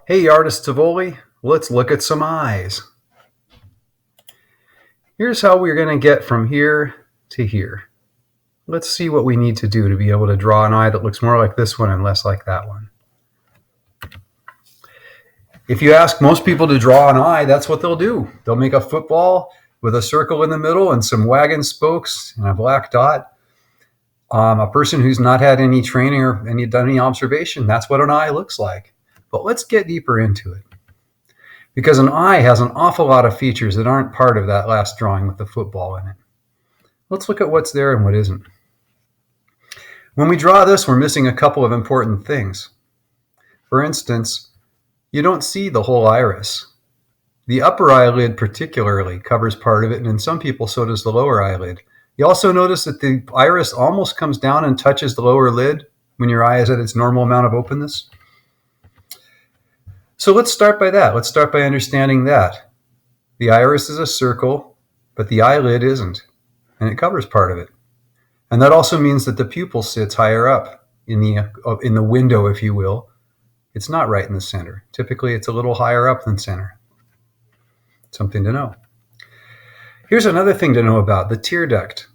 Hey, Artist Tivoli, let's look at some eyes. Here's how we're going to get from here to here. Let's see what we need to do to be able to draw an eye that looks more like this one and less like that one. If you ask most people to draw an eye, that's what they'll do. They'll make a football with a circle in the middle and some wagon spokes and a black dot. A person who's not had any training or done any observation, that's what an eye looks like. But let's get deeper into it. Because an eye has an awful lot of features that aren't part of that last drawing with the football in it. Let's look at what's there and what isn't. When we draw this, we're missing a couple of important things. For instance, you don't see the whole iris. The upper eyelid particularly covers part of it, and in some people so does the lower eyelid. You also notice that the iris almost comes down and touches the lower lid when your eye is at its normal amount of openness. So let's start by that. Let's start by understanding that. The iris is a circle, but the eyelid isn't, and it covers part of it. And that also means that the pupil sits higher up in the window, if you will. It's not right in the center. Typically, it's a little higher up than center. Something to know. Here's another thing to know about the tear duct.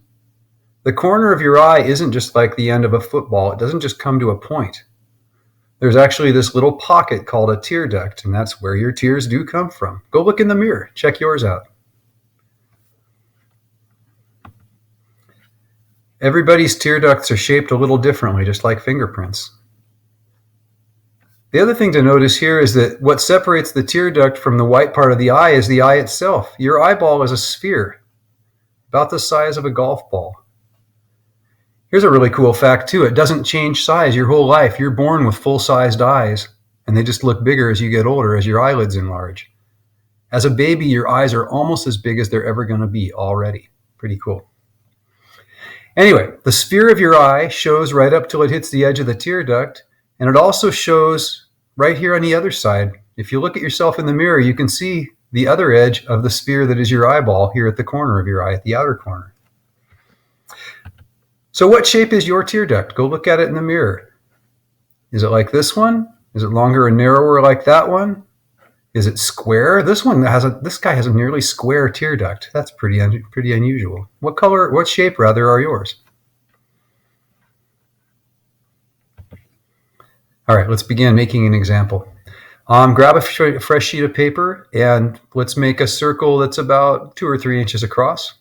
The corner of your eye isn't just like the end of a football. It doesn't just come to a point. There's actually this little pocket called a tear duct, and that's where your tears do come from. Go look in the mirror. Check yours out. Everybody's tear ducts are shaped a little differently, just like fingerprints. The other thing to notice here is that what separates the tear duct from the white part of the eye is the eye itself. Your eyeball is a sphere, about the size of a golf ball. Here's a really cool fact too. It doesn't change size your whole life. You're born with full-sized eyes, and they just look bigger as you get older, as your eyelids enlarge. As a baby, your eyes are almost as big as they're ever going to be already. Pretty cool. Anyway, the sphere of your eye shows right up till it hits the edge of the tear duct, and it also shows right here on the other side. If you look at yourself in the mirror, you can see the other edge of the sphere that is your eyeball here at the corner of your eye, at the outer corner. So what shape is your tear duct? Go look at it in the mirror. Is it like this one? Is it longer and narrower like that one? Is it square? This guy has a nearly square tear duct. That's pretty unusual. What shape rather are yours? All right, let's begin making an example. Grab a fresh sheet of paper and let's make a circle that's about 2 or 3 inches across.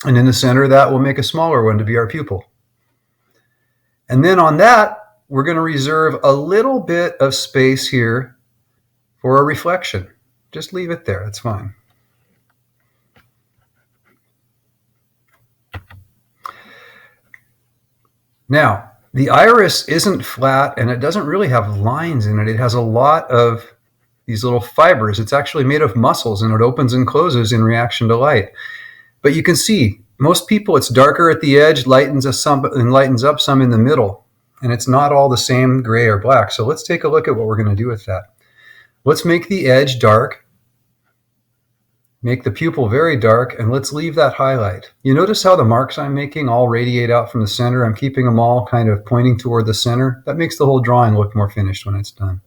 And in the center of that, we'll make a smaller one to be our pupil. And then on that, we're going to reserve a little bit of space here for a reflection. Just leave it there. That's fine. Now, the iris isn't flat and it doesn't really have lines in it. It has a lot of these little fibers. It's actually made of muscles and it opens and closes in reaction to light. But you can see, most people, it's darker at the edge, lightens up some in the middle. And it's not all the same gray or black. So let's take a look at what we're going to do with that. Let's make the edge dark. Make the pupil very dark, and let's leave that highlight. You notice how the marks I'm making all radiate out from the center? I'm keeping them all kind of pointing toward the center. That makes the whole drawing look more finished when it's done.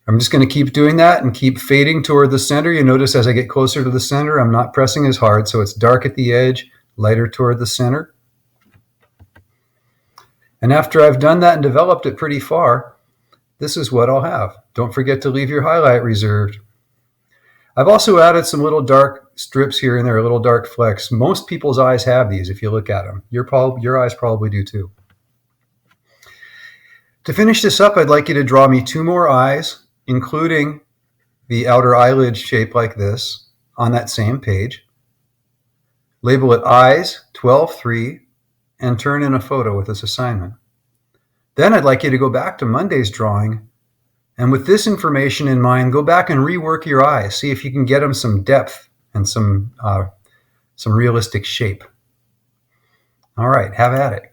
I'm just going to keep doing that and keep fading toward the center. You notice as I get closer to the center, I'm not pressing as hard, so it's dark at the edge, lighter toward the center. And after I've done that and developed it pretty far, this is what I'll have. Don't forget to leave your highlight reserved. I've also added some little dark strips here and there, little dark flecks. Most people's eyes have these if you look at them. Your eyes probably do too. To finish this up, I'd like you to draw me 2 more eyes, including the outer eyelid shape like this on that same page. Label it Eyes 12-3 and turn in a photo with this assignment. Then I'd like you to go back to Monday's drawing and with this information in mind, go back and rework your eyes. See if you can get them some depth and some realistic shape. All right, have at it.